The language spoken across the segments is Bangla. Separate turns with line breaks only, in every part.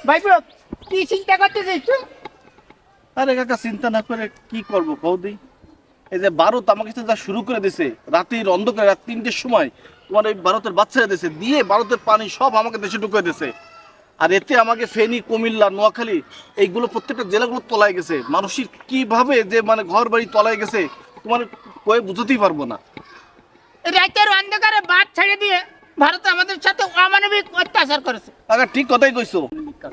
ভাই ব্রো কি চিন্তা করতেছিস তুই?
আরে কাকা চিন্তা না করে কি করবো কৌদি? এই যে ভারত আমাকে সাথে যা শুরু করে দিছে, রাতের অন্ধকারে রাত 3টের সময় তোমার এই ভারতের বাচ্চারা দিছে দিয়ে ভারতের পানি সব আমাকে দেশে ঢুকিয়ে দিছে। আর এতে আমাকে ফেনী, কুমিল্লা, নোয়াখালী এইগুলো প্রত্যেকটা জেলাগুলো তলায় গেছে। মানুষের কিভাবে যে মানে ঘর বাড়ি তলায় গেছে তোমার কয়ে বুঝতেই পারবো না।
রাতের অন্ধকারে বাদ ছেড়ে দিয়ে ভারত আমাদের সাথে অমানবিক অত্যাচার করেছে।
কাকা ঠিক কথাই কইছো।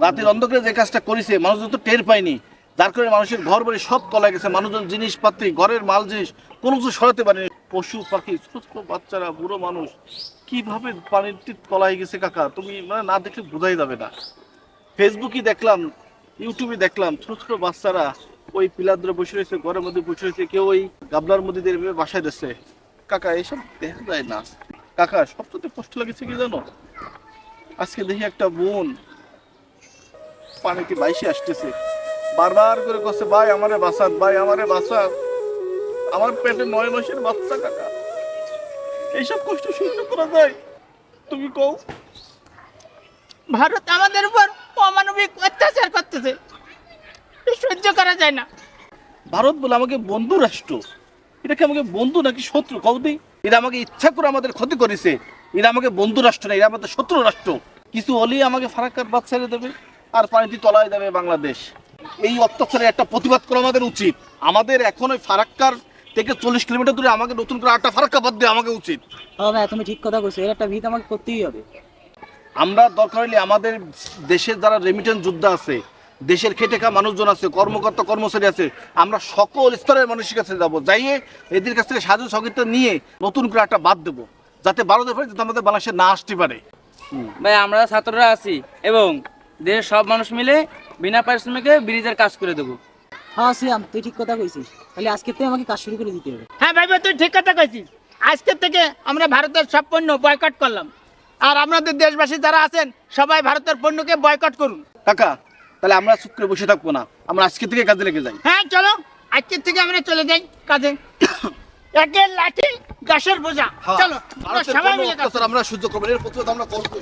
রাতের অন্ধকারে যে কাজটা করেছে মানুষজন তো টের পায়নি, যার কারণে মানুষের ঘর বাড়ি সব তলায় গেছে। মানুষজন জিনিসপাতি, ঘরের মাল জিনিস কোনো কিছু সরাতে পারেনি। পশু পাখি, ছোট ছোট বাচ্চারা, বুড়ো মানুষ কিভাবে পানির তলায় গেছে কাকা, তুমি মানে না দেখলে বোঝাই যাবে না। ফেসবুকে দেখলাম, ইউটিউবে দেখলাম, ছোট ছোট বাচ্চারা ওই পিলার ধরে বসে রয়েছে, ঘরের মধ্যে বসে রয়েছে, কেউ ওই গাবলার মধ্যে দিয়ে এভাবে বাসায় দিচ্ছে। কাকা এইসব দেখা যায় না কাকা। সবচেয়ে কষ্ট লাগেছে কি জানো? আজকে দেখি একটা বোন পানিতে বাইশে আসতেছে, বারবার করে কচ্ছে ভাই আমারে বাঁচান, ভাই আমারে বাঁচান, আমার পেটে 9 মাসের বাচ্চা। কাকা এইসব কষ্ট সহ্য করা যায়? তুমি কও।
ভারত আমাদের উপর অমানবিক অত্যাচার করতেছে, সহ্য করা যায় না।
ভারত বলে আমাকে বন্ধু রাষ্ট্র, এটা কি আমাকে বন্ধু নাকি শত্রু কও দিই? এরা আমাকে ইচ্ছা করে আমাদের ক্ষতি করেছে। এরা আমাকে বন্ধু রাষ্ট্র না, এরা আমাদের শত্রু রাষ্ট্র। কিছু হলেই আমাকে ফারাক্কার বাদ ছেড়ে দেবে আর পানিতে তলায় দেবে বাংলাদেশ। এই অত্যাচারের একটা প্রতিবাদ করা আমাদের উচিত। আমাদের এখন ওই ফারাক্কার থেকে 40 কিলোমিটার দূরে আমাকে নতুন করে আটটা ফারাক্কা বাদ দেওয়া আমাকে উচিত।
হ্যাঁ ভাই তুমি ঠিক কথা কইছো, এর একটা ভিত আমাকে করতেই হবে।
আমরা দরকার হলে আমাদের দেশের যারা রেমিটেন্স যোদ্ধা আছে, দেশের খেটে খাওয়া মানুষজন আছে, কর্মকর্তা কর্মচারী আছে, আমরা সকল স্তরের মানুষের কাছে যাবো, যাইয়ে এদের কাছ থেকে সাহায্য সহযোগিতা নিয়ে নতুন করে একটা বাদ দেবো, যাতে ভারতের ফলে যাতে আমাদের বাংলাদেশে না আসতে পারে।
ভাই আমরা ছাত্ররা আছি এবং দেশের সব মানুষ মিলে বিনা পারিশ্রমিকে ব্রিজের কাজ করে দেবো।
হ্যাঁ সিয়াম তুই ঠিক কথা কইছিস, তাহলে আজকে থেকে আমাকে কাজ শুরু করে দিতে হবে।
হ্যাঁ ভাই ব্রো তুই ঠিক কথা কইছিস। আজকের থেকে আমরা ভারতের সব পণ্য বয়কট করলাম, আর আপনাদের দেশবাসী যারা আছেন সবাই ভারতের পণ্যকে বয়কট করুন।
কাকা তাহলে আমরা চুপ করে বসে থাকবো না, আমরা আজকে থেকে কাজে লেগে যাই।
হ্যাঁ চলো আজকের থেকে আমরা চলে যাই কাজে। একের লাঠি 10-এর বোঝা। চলো আমরা
ভারতের
সবাই
কোনো
মিলে কাজ
অত্যাচার আমরা সহ্য করবো না, এর প্রতিবাদ আমরা করবো।